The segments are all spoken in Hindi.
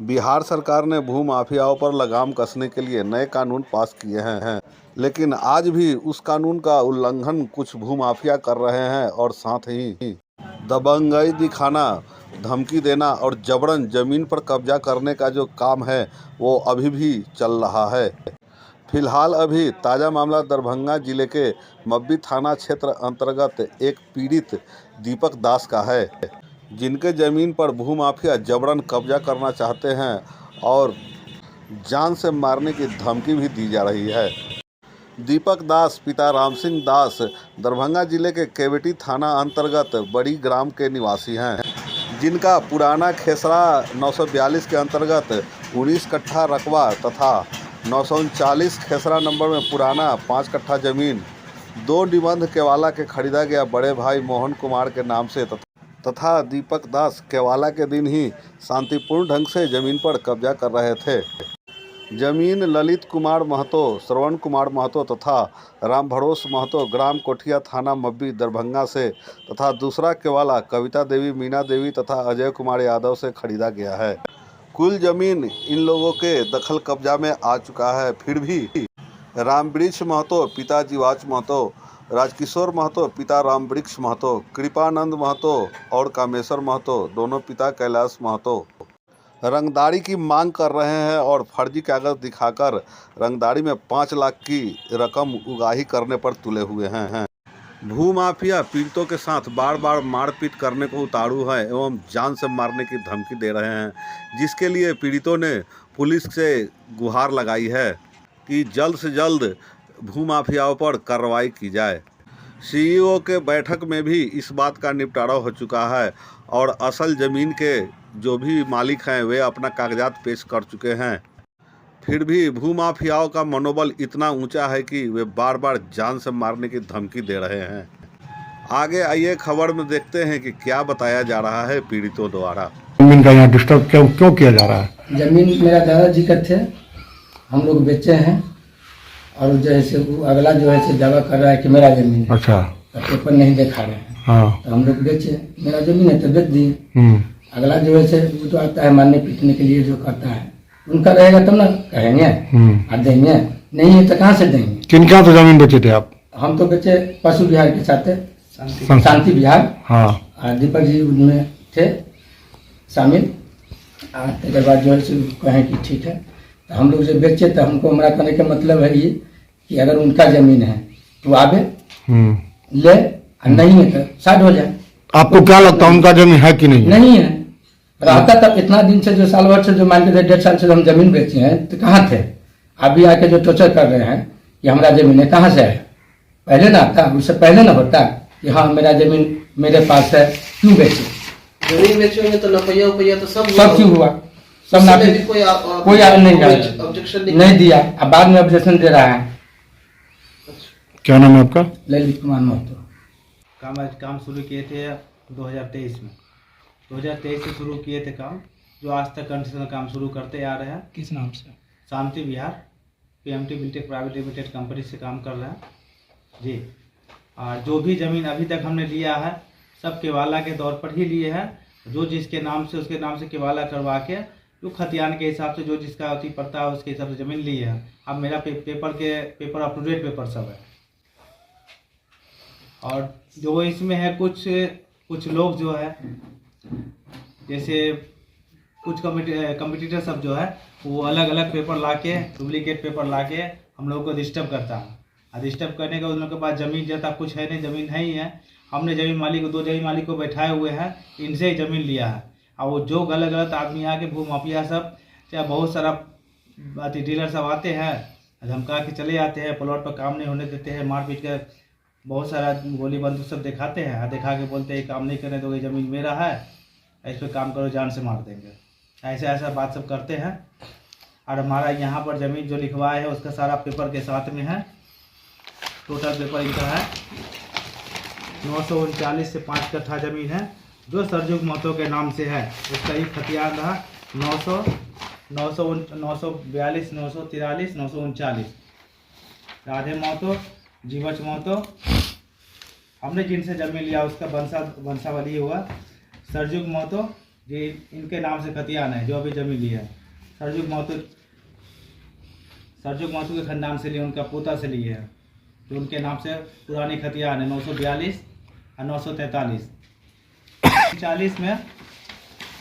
बिहार सरकार ने भू माफियाओं पर लगाम कसने के लिए नए कानून पास किए हैं, लेकिन आज भी उस कानून का उल्लंघन कुछ भू माफिया कर रहे हैं और साथ ही दबंगई दिखाना, धमकी देना और जबरन जमीन पर कब्जा करने का जो काम है वो अभी भी चल रहा है। फिलहाल अभी ताज़ा मामला दरभंगा जिले के मब्बी थाना क्षेत्र अंतर्गत एक पीड़ित दीपक दास का है, जिनके ज़मीन पर भूमाफिया जबरन कब्जा करना चाहते हैं और जान से मारने की धमकी भी दी जा रही है। दीपक दास पिता राम सिंह दास दरभंगा जिले के केवटी थाना अंतर्गत बड़ी ग्राम के निवासी हैं, जिनका पुराना खेसरा 942 के अंतर्गत 19 कट्ठा रकबा तथा 939 खेसरा नंबर में पुराना 5 कट्ठा जमीन 2 निबंध केवाला के खरीदा गया बड़े भाई मोहन कुमार के नाम से तथा दीपक दास केवाला के दिन ही शांतिपूर्ण ढंग से जमीन पर कब्जा कर रहे थे। जमीन ललित कुमार महतो, श्रवण कुमार महतो तथा राम भरोस महतो ग्राम कोठिया थाना मब्बी दरभंगा से तथा दूसरा केवाला कविता देवी, मीना देवी तथा अजय कुमार यादव से खरीदा गया है। कुल जमीन इन लोगों के दखल कब्जा में आ चुका है, फिर भी रामवृक्ष महतो पिता जीवाच महतो, राजकिशोर महतो पिता रामवृक्ष महतो, कृपानंद महतो और कामेश्वर महतो दोनों पिता कैलाश महतो रंगदारी की मांग कर रहे हैं और फर्जी कागज दिखाकर रंगदारी में 5 लाख की रकम उगाही करने पर तुले हुए हैं। भूमाफिया पीड़ितों के साथ बार बार मारपीट करने को उतारू है एवं जान से मारने की धमकी दे रहे हैं, जिसके लिए पीड़ितों ने पुलिस से गुहार लगाई है कि जल्द से जल्द भूमाफियाओं पर कार्रवाई की जाए। सीईओ के बैठक में भी इस बात का निपटारा हो चुका है और असल ज़मीन के जो भी मालिक हैं वे अपना कागजात पेश कर चुके हैं। फिर भी भूमाफियाओं का मनोबल इतना ऊंचा है कि वे बार बार जान से मारने की धमकी दे रहे हैं। आगे आइए खबर में देखते हैं कि क्या बताया जा रहा है पीड़ितों द्वारा। जमीन का यहाँ डिस्टर्ब क्यों किया जा रहा है? जमीन मेरा दादाजी का थे, हम लोग बेचे हैं और जैसे अगला जो है दावा कर रहा है कि मेरा जमीन है। अच्छा, तो पेपर नहीं दिखा रहे हैं। हाँ, तो हम लोग बेचे, मेरा जमीन है तो बेच दिए। अगला जो है वो तो आता है मारने पीटने के लिए, जो करता है उनका रहेगा तब ना कहेंगे और देंगे, नहीं है तो कहाँ से देंगे। किनका तो जमीन बेचे थे आप? हम तो बेचे पशु विहार के साथ शांति विहार। हाँ, और दीपक जी उनमें थे शामिल। उसके बाद जो है कहें कि ठीक है, तो हम लोग जो बेचे तो हमको हमारा कहने का मतलब है ये कि अगर उनका जमीन है तो आवे ले, और नहीं है तो साइड हो जाए। आपको क्या लगता है उनका जमीन है कि नहीं? नहीं है, रहता तब इतना दिन से जो साल भर से जो मान के 1.5 साल से हम जमीन बेचे हैं तो कहाँ थे? अभी आके जो टोचर कर रहे हैं कि हमारा जमीन है, कहाँ से है? पहले ना था, उससे पहले ना होता कि हाँ मेरा जमीन मेरे पास है, क्यों बेचे? जमीन बेचोगे तो रुपया तो सब क्यों हुआ? सब ना कोई ऑब्जेक्शन नहीं दिया, अब बाद में ऑब्जेक्शन दे रहा है। क्या नाम है आपका? ललित कुमार महतो। काम शुरू किए थे 2023 में। 2023 से शुरू किए थे काम, जो आज तक कंस्ट्रक्शन काम शुरू करते आ रहे हैं। किस नाम से? Shanti Vihar PMT Biltech private limited company से काम कर रहे हैं जी। और जो भी ज़मीन अभी तक हमने लिया है सब केवाला के तौर पर ही लिए हैं, जो जिसके नाम से उसके नाम से केवाला करवा के जो खतियान के हिसाब से जो जिसका अति पड़ता है उसके हिसाब से ज़मीन लिए हैं। अब मेरा paper up to date paper सब है। और जो इसमें है कुछ लोग जो है जैसे कुछ कम्पिटिटर सब जो है वो अलग अलग पेपर लाके डुप्लीकेट पेपर लाके हम लोगों को डिस्टर्ब करता है। और डिस्टर्ब करने के उन लोगों के पास ज़मीन जैसा कुछ है नहीं, ज़मीन है ही है। हमने दो जमीन मालिक को बैठाए हुए हैं, इनसे ही ज़मीन लिया है। और वो जो गलत आदमी आके भूमाफिया सब चाहे बहुत सारा डीलर सब आते हैं, धमका के चले जाते हैं, प्लॉट पर काम नहीं होने देते हैं, मार पीट कर बहुत सारा गोली बंदूक सब दिखाते हैं, दिखा के बोलते हैं काम नहीं करने दोगे, ज़मीन मेरा है, इस पर काम करो, जान से मार देंगे। ऐसा बात सब करते हैं। और हमारा यहाँ पर ज़मीन जो लिखवाए है उसका सारा पेपर के साथ में है। टोटल पेपर इनका है 939 से 5 कट्ठा ज़मीन है, जो सरजुग महतो के नाम से है। उसका ही खतियान रहा 942, 943, 939। राधे महतो, जीवच महतो, हमने जिनसे ज़मीन लिया उसका वंशावली हुआ सरजुग महतो, ये इनके नाम से खतियान है जो अभी जमीन ली है। सरजुग महतो के खानदान से लिए, उनका पोता से लिए है, जो उनके नाम से पुरानी खतियान है 942 और 943।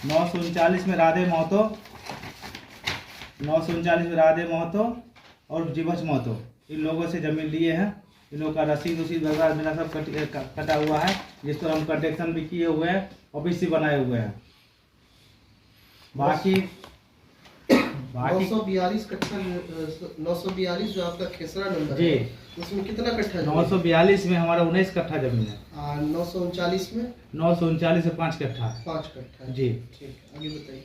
939 में राधे महतो, 939 में राधे महतो और जीवच महतो इन लोगों से ज़मीन लिए हैं। इन लोगों का रसीद वगैरह मेरा सब कटा हुआ है, जिस पर हम कंटेक्शन भी किए हुए हैं, ऑफिस भी बनाए हुए हैं। बाकी 942 कट्ठा, 942 जो आपका खेसरा नंबर जी, है, उसमें कितना कट्ठा जमीन है? 942 में हमारा 19 कट्ठा जमीन है। 939 में 939 में 5 कट्ठा 5 कट्ठा है। जी। ठीक है, आगे बताइए।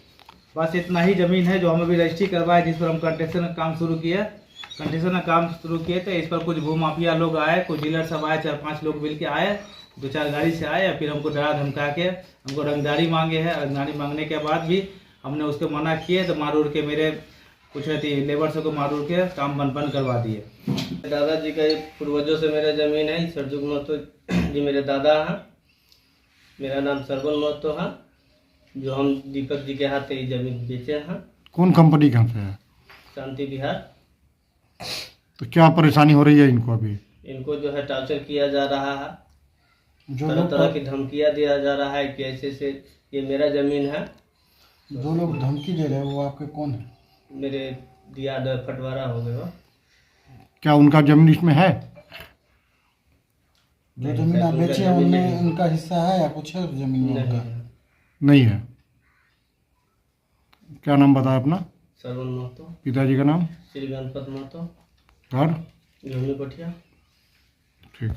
बस इतना ही जमीन है जो हम अभी रजिस्ट्री करवाए, जिस पर हम कंस्ट्रक्शन का काम शुरू किया। तो इस पर कुछ भूमाफिया लोग आए, कुछ डीलर सब आए, 4-5 लोग मिल के आए, 2-4 गाड़ी से आए, फिर हमको डरा धमका के हमको रंगदारी मांगे हैं। रंगदारी मांगने के बाद भी हमने उसको मना किए, तो मार उड़ के मेरे कुछ लेबर को मार उड़ के काम बंद करवा दिए। दादाजी का पूर्वजों से मेरा जमीन है। सरजुग महतो जी मेरे दादा हैं। मेरा नाम सरवन महतो है, जो हम दीपक जी के हाथ ये जमीन बेचे हैं। कौन कंपनी कहाँ से है? शांति विहार। तो क्या परेशानी हो रही है इनको अभी? इनको जो है टॉर्चर किया जा रहा है, जो तरह तरह की धमकियाँ दिया जा रहा है कि ऐसे से ये मेरा जमीन है। जो लोग धमकी दे रहे हैं वो आपके कौन है? मेरे दिया फटवारा हो गए हो। क्या उनका जमीन इसमें है? जो जमीन आप बेचे हैं उनमें उनका हिस्सा है या कुछ है जमीन में उनका? नहीं है। क्या नाम बताया अपना? सरवन महतो। पिताजी का नाम? श्री गणपत महतो। घर? घूमी कोठिया। ठीक।